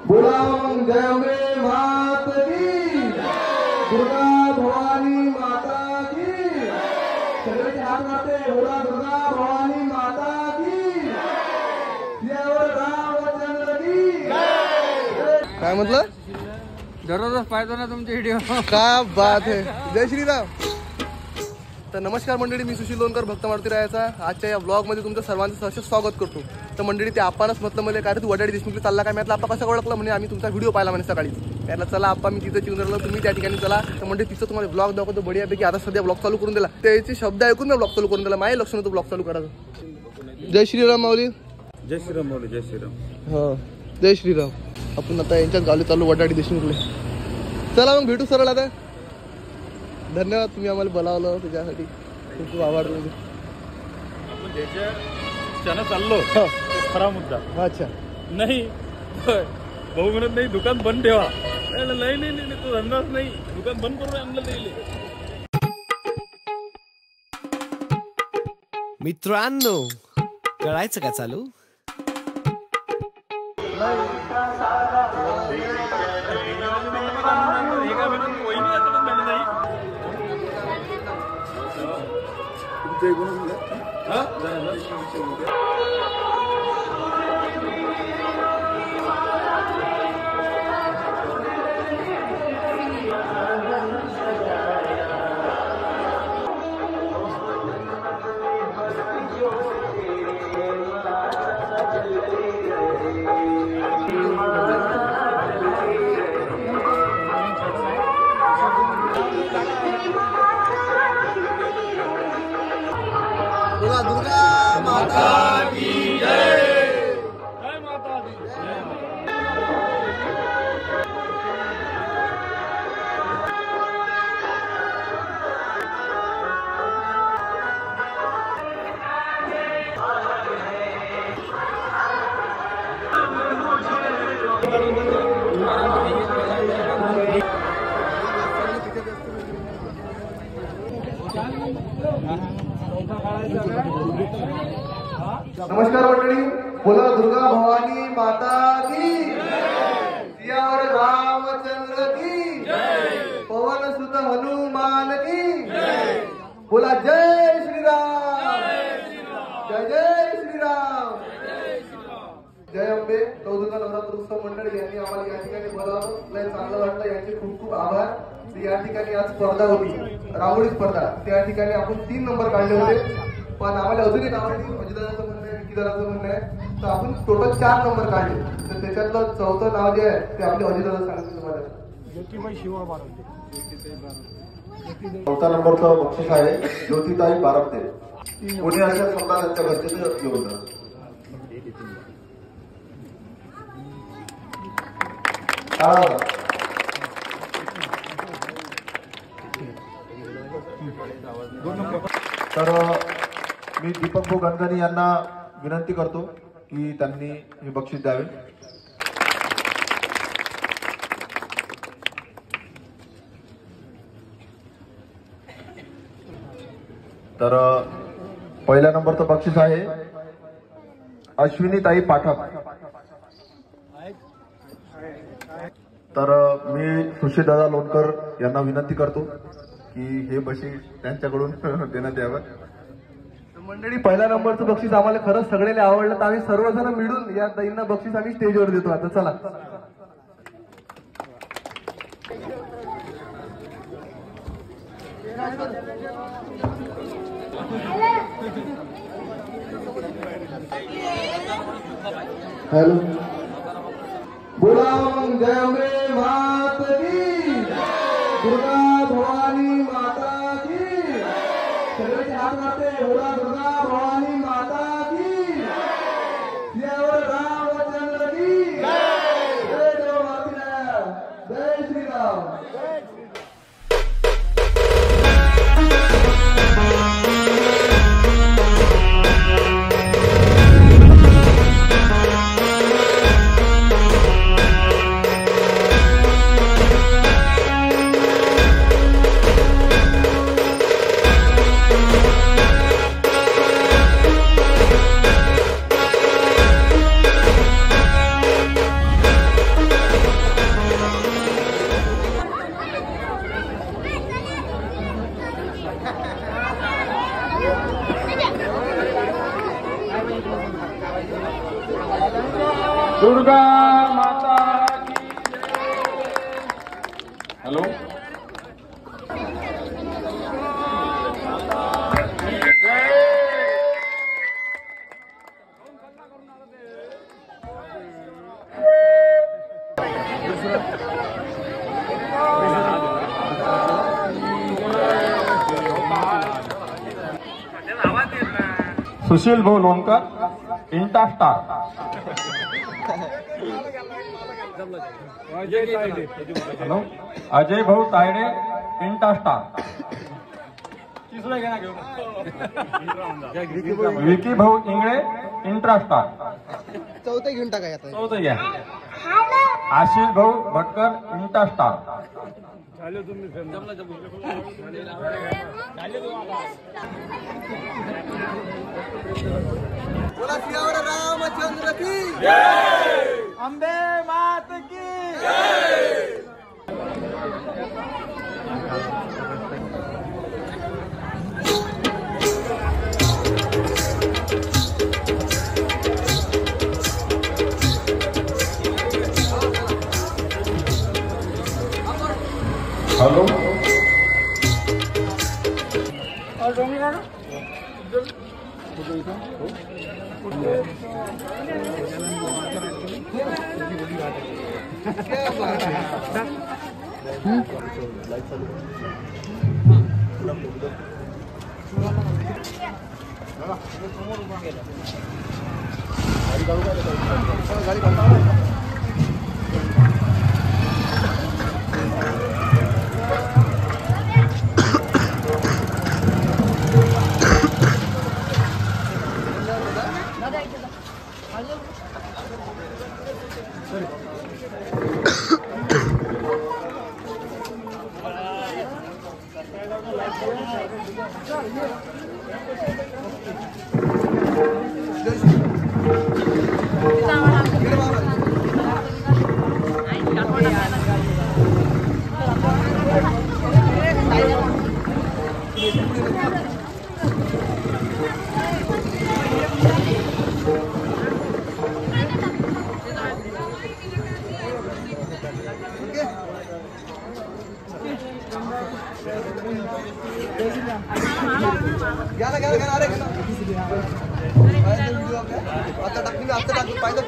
बोला जय अम्बे मात की, दुर्गा भवानी माता की, सगळ्यांचे हात मारते, बोला दुर्गा भवानी माता की, सियावर रामचंद्र की। काय म्हटलं? दररोजच पाहतो ना तुमचे व्हिडिओ। काय बात आहे, जय श्रीराम। तर नमस्कार मंडळी, मी सुशील लोणकर भक्त मारुती रायाचा आजच्या या ब्लॉगमध्ये तुमचं सर्वांचं सहर्ष स्वागत करतो। तर मंडळी ते आपणच म्हटलं मला काय तू वडाडी देशमुखला चालला काय, म्हटलं आपा कसं ओळखलं म्हणे आम्ही तुमचा व्हिडिओ पाहिला म्हणे सकाळी। त्याला चला आप्पा मी तिथं चिवून राहिलो, तुम्ही त्या ठिकाणी चला। तर मंडळी तिथं तुम्हाला ब्लॉग दाखवतो बढियापैकी। आता सध्या ब्लॉग चालू करून दिला, त्याचे शब्द ऐकून मी ब्लॉग चालू करून दिला, माझे लक्ष नव्हतं ब्लॉग चालू करायचं। जय श्रीराम माऊली। जय श्रीराम माऊली, जय श्रीराम। हो जय श्रीराम। आपण आता यांच्याच गावी चालू वडाडी देशमुखले। चला मग भेटू सरळ आता। धन्यवाद तुम्ही आम्हाला बोलावलं त्याच्यासाठी, खूप खूप आभार तुमचे। आपण ज्याच्या चाललो खरा मुद्दा। अच्छा नाही भाऊ म्हणत नाही दुकान बंद ठेवा, नाही नाही नाही तो धंदाच नाही, दुकान बंद करून आणलं नाही। मित्रांनो करायचं का चालू? बोला दुर्गा माता की जय। जय माता दी। नमस्कार मंडळी, बोला दुर्गा भवानी माता की, सियावर रामचंद्र की, पवन सुत हनुमान की, बोला जय श्रीराम, जय जय श्रीराम। जय अंबे दुर्गा नवरात्र उत्सव मंडळ यांनी आम्हाला या ठिकाणी बोलावलं, लय चांगलं वाटलं, यांचे खूप खूप आभार। या ठिकाणी आज स्पर्धा होती, रांगोळी स्पर्धा, त्या ठिकाणी आपण 3 नंबर काढले होते, पण आम्हाला अजून एक आवडली, अजितदादाचं म्हणणं आहे, विकीदादाचं म्हणणं आहे, तर आपण टोटल 4 नंबर काढले। तर त्याच्यातलं 4थं नाव जे आहे ते आपले अजितदादा सांगितलं तुम्हाला। ज्योतिबाई शिवा बारवते। 4था नंबरचा बक्षीस आहे ज्योतिताई बारवते। कोणी अशा समजा त्यांच्या घरचे घेऊन जा। तर मी दीपक भाऊ गणगणी यांना विनंती करतो की त्यांनी हे बक्षीस द्यावे। तर पहिल्या नंबरचं बक्षीस आहे अश्विनीताई पाठक। तर मी सुशीलदादा लोणकर यांना विनंती करतो की हे बक्षीस त्यांच्याकडून देण्यात यावं। मंडळी पहिल्या नंबरचं बक्षीस आम्हाला खरंच सगळ्याला आवडलं, तर आम्ही सर्वजण मिळून या ताईंना बक्षीस आम्ही स्टेजवर देतो। आता चला हेलो, बोला जय अम्बे मात की, दुर्गा भवानी माता की, सगळ्यांचे हात मारते, बोला दुर्गा भवानी माता की, सियावर रामचंद्र की, जय देव माती राया, जय श्रीराम। दुर्गा माता की हॅलो सुशील भाऊ लोणकर इंटा स्टार हॅलो अजय भाऊ तायडे इंटा स्टार विकी भाऊ इंगळे इंट्रा स्टार चौथे घेऊन टाका आता. चौथं घ्या आशिष भाऊ भटकर इंटा स्टार बोला सियावर रामचंद्र की अंबे मात की हॅलो आता टाकून पाहिजे